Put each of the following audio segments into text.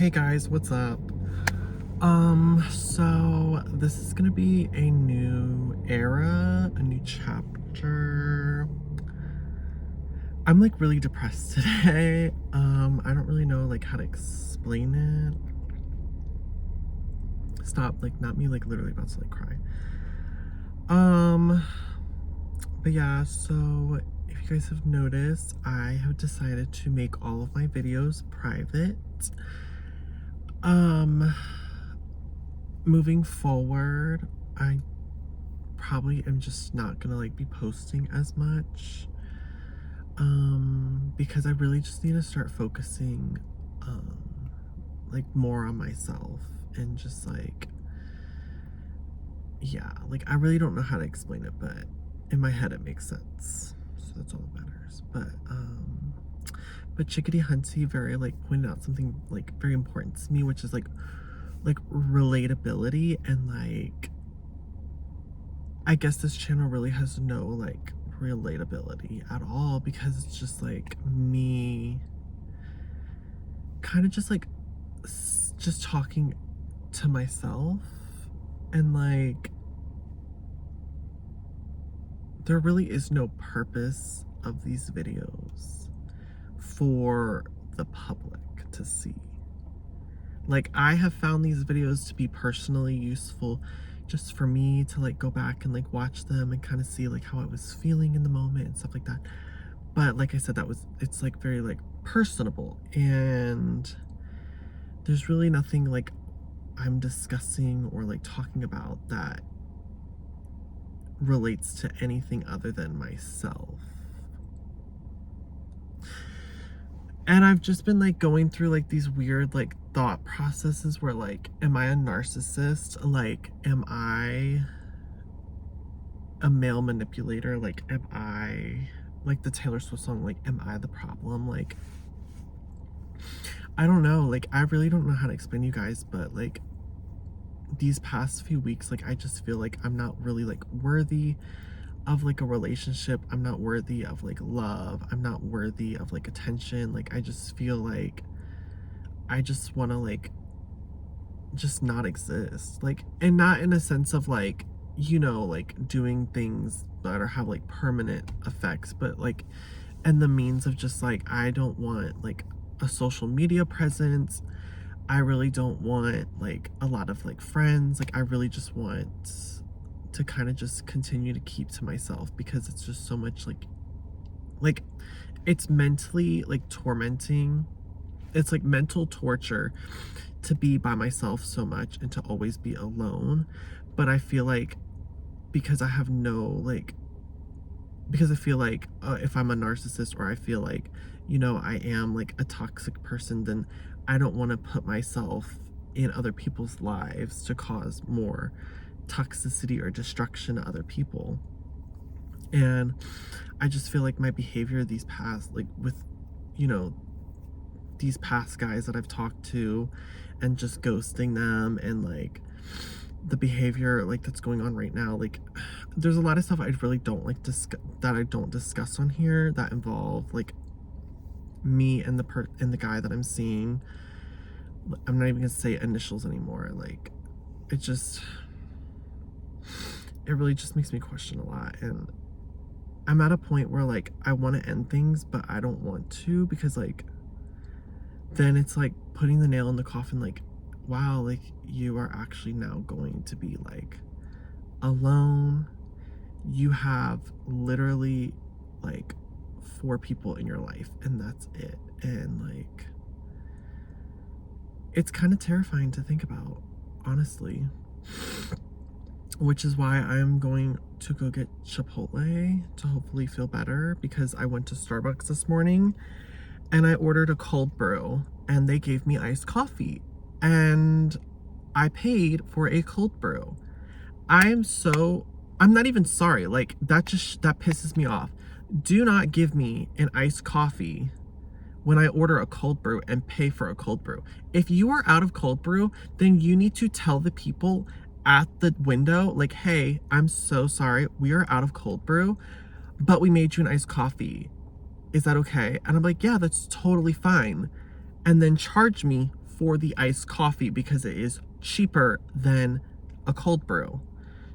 Hey guys, what's up? So this is gonna be a new era, a new chapter. I'm like really depressed today. I don't really know like how to explain it. Stop, like not me like literally about to like cry. Um, but yeah, so if you guys have noticed, I have decided to make all of my videos private. Um, Moving forward, I probably am just not gonna like be posting as much because I really just need to start focusing like more on myself and just like yeah, like I really don't know how to explain it, but in my head it makes sense, so that's all that matters. But Chickadee Hunty very like pointed out something like very important to me, which is like relatability. And like I guess this channel really has no like relatability at all, because it's just like me kind of just like just talking to myself, and like there really is no purpose of these videos for the public to see. Like I have found these videos to be personally useful just for me to like go back and like watch them and kind of see like how I was feeling in the moment and stuff like that. But like I said, it's like very like personable, and there's really nothing like I'm discussing or like talking about that relates to anything other than myself. And I've just been like going through like these weird like thought processes where like, am I a narcissist? Like, am I a male manipulator? Like, am I like the Taylor Swift song, like, am I the problem? Like, I don't know. Like, I really don't know how to explain to you guys, but like these past few weeks, like I just feel like I'm not really like worthy of like a relationship. I'm not worthy of like love. I'm not worthy of like attention. Like I just feel like I just want to like just not exist. Like, and not in a sense of like, you know, like doing things that are have like permanent effects, but like and the means of just like I don't want like a social media presence. I really don't want like a lot of like friends. Like I really just want to kind of just continue to keep to myself, because it's just so much like it's mentally like tormenting. It's like mental torture to be by myself so much and to always be alone. But I feel like because I have no like because I feel like if I'm a narcissist, or I feel like, you know, I am like a toxic person, then I don't want to put myself in other people's lives to cause more toxicity or destruction to other people. And I just feel like my behavior these past, like with, you know, these past guys that I've talked to, and just ghosting them, and like the behavior like that's going on right now, like there's a lot of stuff I really don't like that I don't discuss on here that involve like me and the guy that I'm seeing. I'm not even gonna say initials anymore. Like it really just makes me question a lot, and I'm at a point where like I want to end things, but I don't want to, because like then it's like putting the nail in the coffin, like, wow, like you are actually now going to be like alone. You have literally like 4 people in your life, and that's it. And like it's kind of terrifying to think about, honestly. Which is why I'm going to go get Chipotle to hopefully feel better, because I went to Starbucks this morning and I ordered a cold brew, and they gave me iced coffee, and I paid for a cold brew. I'm not even sorry. Like that pisses me off. Do not give me an iced coffee when I order a cold brew and pay for a cold brew. If you are out of cold brew, then you need to tell the people at the window, like, hey, I'm so sorry, we are out of cold brew, but we made you an iced coffee. Is that okay? And I'm like, yeah, that's totally fine. And then charge me for the iced coffee because it is cheaper than a cold brew.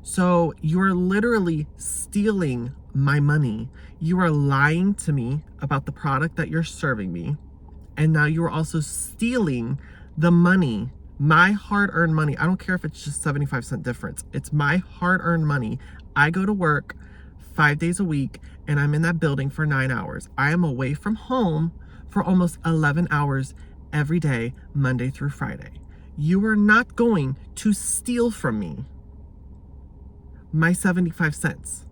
So you're literally stealing my money. You are lying to me about the product that you're serving me. And now you're also stealing the money, my hard-earned money. I don't care if it's just 75-cent difference. It's my hard-earned money. I go to work 5 days a week and I'm in that building for 9 hours. I am away from home for almost 11 hours every day, Monday through Friday. You are not going to steal from me my 75 cents.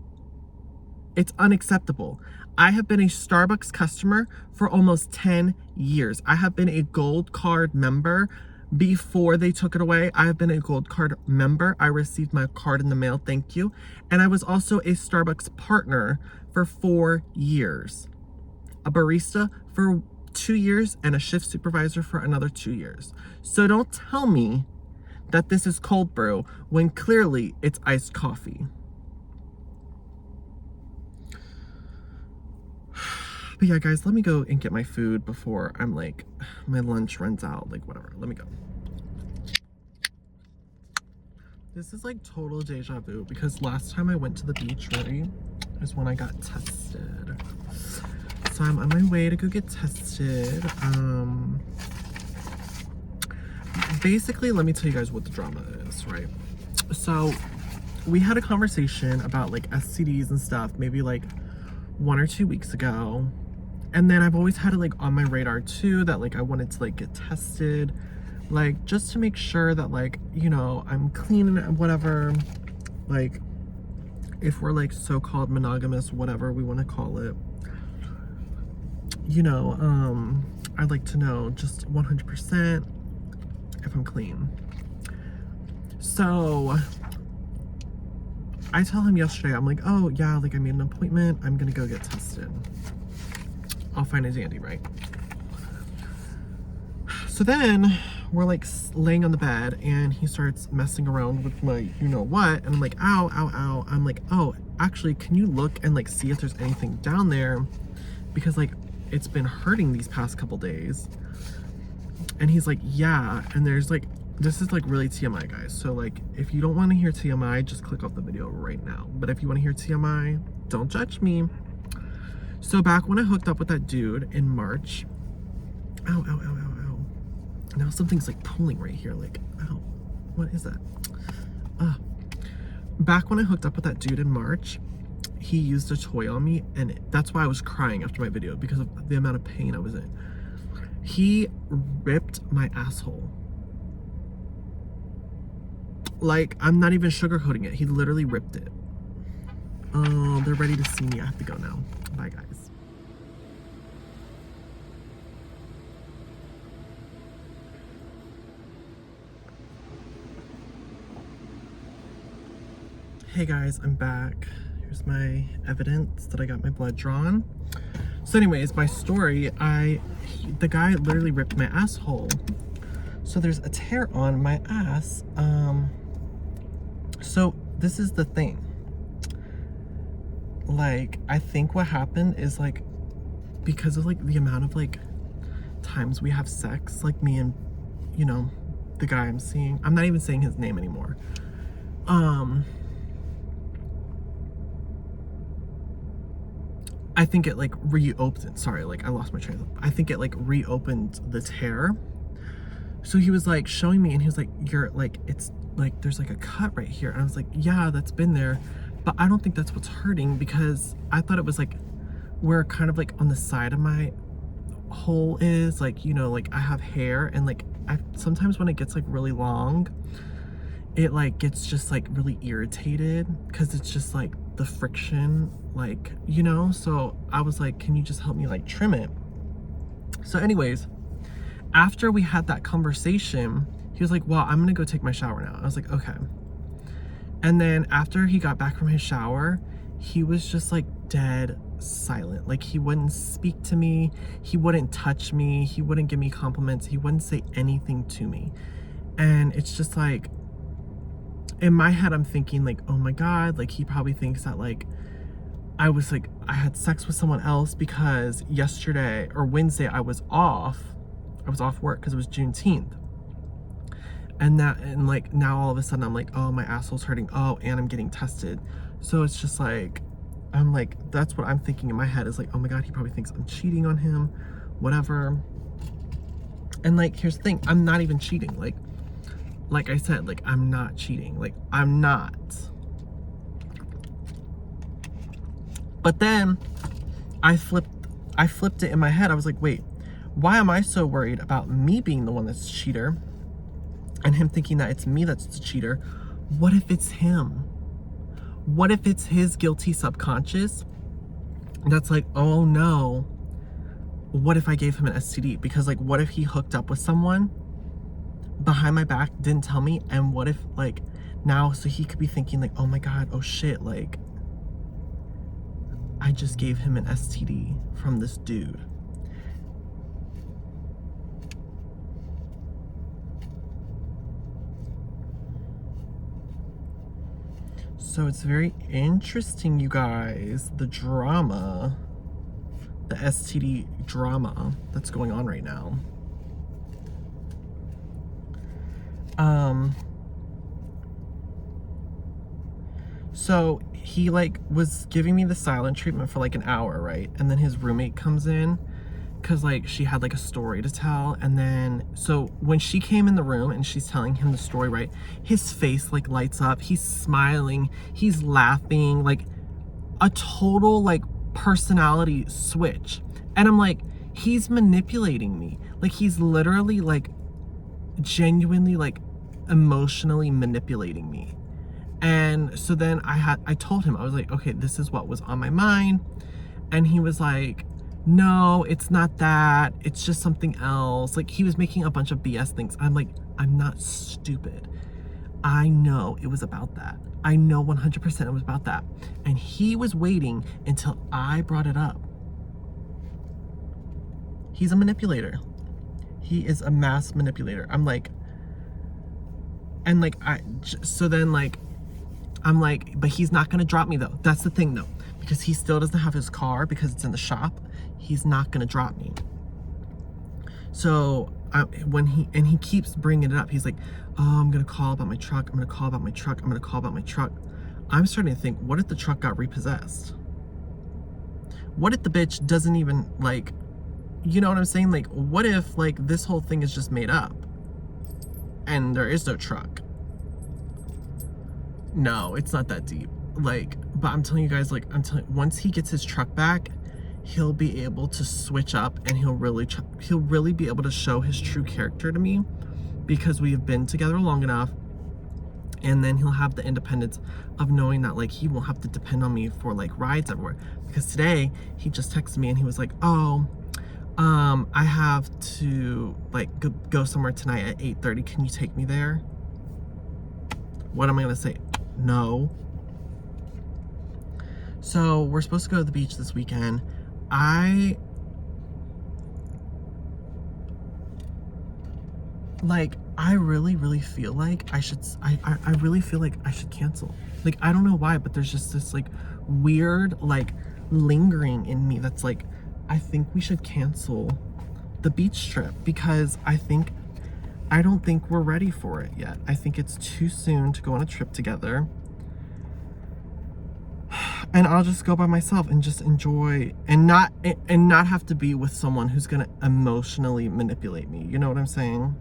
It's unacceptable. I have been a Starbucks customer for almost 10 years. I have been a gold card member before they took it away. I have been a gold card member. I received my card in the mail, thank you. And I was also a Starbucks partner for 4 years. A barista for 2 years and a shift supervisor for another 2 years. So don't tell me that this is cold brew when clearly it's iced coffee. But yeah, guys, let me go and get my food before I'm like, my lunch runs out, like whatever. Let me go. This is like total deja vu because last time I went to the beach, really, is when I got tested. So I'm on my way to go get tested. Basically, let me tell you guys what the drama is, right? So we had a conversation about like STDs and stuff, maybe like 1 or 2 weeks ago. And then I've always had it like on my radar too, that like I wanted to like get tested, like just to make sure that like, you know, I'm clean and whatever, like if we're like so-called monogamous, whatever we want to call it, you know, I'd like to know just 100% if I'm clean. So I tell him yesterday, I'm like, oh yeah, like I made an appointment, I'm gonna go get tested. I'll find a dandy, right? So then we're like laying on the bed and he starts messing around with my you know what, and I'm like, ow, ow, ow. I'm like, oh, actually, can you look and like see if there's anything down there? Because like it's been hurting these past couple days. And he's like, yeah. And there's like, this is like really TMI, guys. So like, if you don't want to hear TMI, just click off the video right now. But if you want to hear TMI, don't judge me. So back when I hooked up with that dude in March, ow, ow, ow, ow, ow. Now something's like pulling right here, like, ow, what is that? Back when I hooked up with that dude in March, he used a toy on me, and that's why I was crying after my video, because of the amount of pain I was in. He ripped my asshole. Like, I'm not even sugarcoating it. He literally ripped it. Oh, they're ready to see me. I have to go now. Bye, guys. Hey guys, I'm back. Here's my evidence that I got my blood drawn. So anyways, my story, the guy literally ripped my asshole. So there's a tear on my ass. So this is the thing. Like, I think what happened is like, because of like the amount of like times we have sex, like me and, you know, the guy I'm seeing, I'm not even saying his name anymore. I think it like reopened, sorry, like I lost my train of thought. I think it like reopened the tear. So he was like showing me and he was like, you're like, it's like, there's like a cut right here. And I was like, yeah, that's been there. But I don't think that's what's hurting, because I thought it was like where kind of like on the side of my hole is, like, you know, like I have hair, and like sometimes when it gets like really long, it like gets just like really irritated because it's just like the friction, like, you know. So I was like, can you just help me like trim it? So anyways, after we had that conversation, he was like, well, I'm gonna go take my shower now. I was like, okay. And then after he got back from his shower, he was just like dead silent. Like, he wouldn't speak to me, he wouldn't touch me, he wouldn't give me compliments, he wouldn't say anything to me. And it's just like, in my head, I'm thinking like, oh my God, like he probably thinks that like I had sex with someone else, because yesterday or Wednesday I was off work because it was Juneteenth. And like now all of a sudden I'm like, oh, my asshole's hurting. Oh, and I'm getting tested. So it's just like, I'm like, that's what I'm thinking in my head is like, oh my God, he probably thinks I'm cheating on him, whatever. And like, here's the thing, I'm not even cheating. Like I said, like, I'm not cheating. Like, I'm not. But then I flipped it in my head. I was like, wait, why am I so worried about me being the one that's a cheater and him thinking that it's me that's the cheater? What if it's him? What if it's his guilty subconscious that's like, oh no, what if I gave him an STD? Because like, what if he hooked up with someone behind my back, didn't tell me? And what if like now, so he could be thinking like, oh my God, oh shit, like I just gave him an STD from this dude. So it's very interesting, you guys, the drama, the STD drama that's going on right now. So he like was giving me the silent treatment for like an hour, right? And then his roommate comes in because like she had like a story to tell. And then so when she came in the room and she's telling him the story, right, his face like lights up, he's smiling, he's laughing, like a total like personality switch. And I'm like, he's manipulating me. Like he's literally like genuinely like emotionally manipulating me. And so then I told him, I was like, okay, this is what was on my mind. And he was like, no, it's not that. It's just something else. Like he was making a bunch of BS things. I'm like, I'm not stupid. I know it was about that. I know 100% it was about that. And he was waiting until I brought it up. He's a manipulator. He is a mass manipulator. I'm like, and like, so then like, I'm like, but he's not gonna drop me though. That's the thing though, because he still doesn't have his car because it's in the shop. He's not gonna drop me. So when he keeps bringing it up, he's like, oh, I'm gonna call about my truck. I'm gonna call about my truck. I'm gonna call about my truck. I'm starting to think, what if the truck got repossessed? What if the bitch doesn't even like, you know what I'm saying? Like, what if like this whole thing is just made up and there is no truck? No, it's not that deep. Like, but I'm telling you guys, like, once he gets his truck back, he'll be able to switch up and he'll really be able to show his true character to me because we have been together long enough. And then he'll have the independence of knowing that like he won't have to depend on me for like rides everywhere. Because today he just texted me and he was like, oh, I have to like go somewhere tonight at 8:30. Can you take me there? What am I gonna say? No. So we're supposed to go to the beach this weekend. I really feel like I really feel like I should cancel. Like, I don't know why, but there's just this like weird like lingering in me that's like, I think we should cancel the beach trip because I don't think we're ready for it yet. I think it's too soon to go on a trip together. And I'll just go by myself and just enjoy and not have to be with someone who's gonna emotionally manipulate me. You know what I'm saying?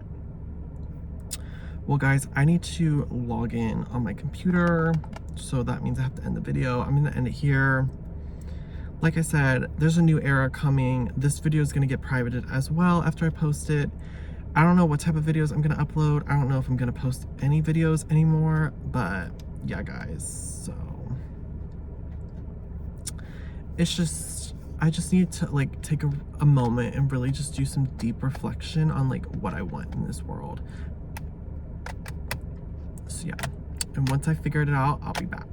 Well, guys, I need to log in on my computer. So that means I have to end the video. I'm gonna end it here. Like I said, there's a new era coming. This video is gonna get privated as well after I post it. I don't know what type of videos I'm gonna upload. I don't know if I'm gonna post any videos anymore, but yeah, guys, so it's just, I just need to like take a moment and really just do some deep reflection on like what I want in this world. So yeah, and once I figured it out, I'll be back.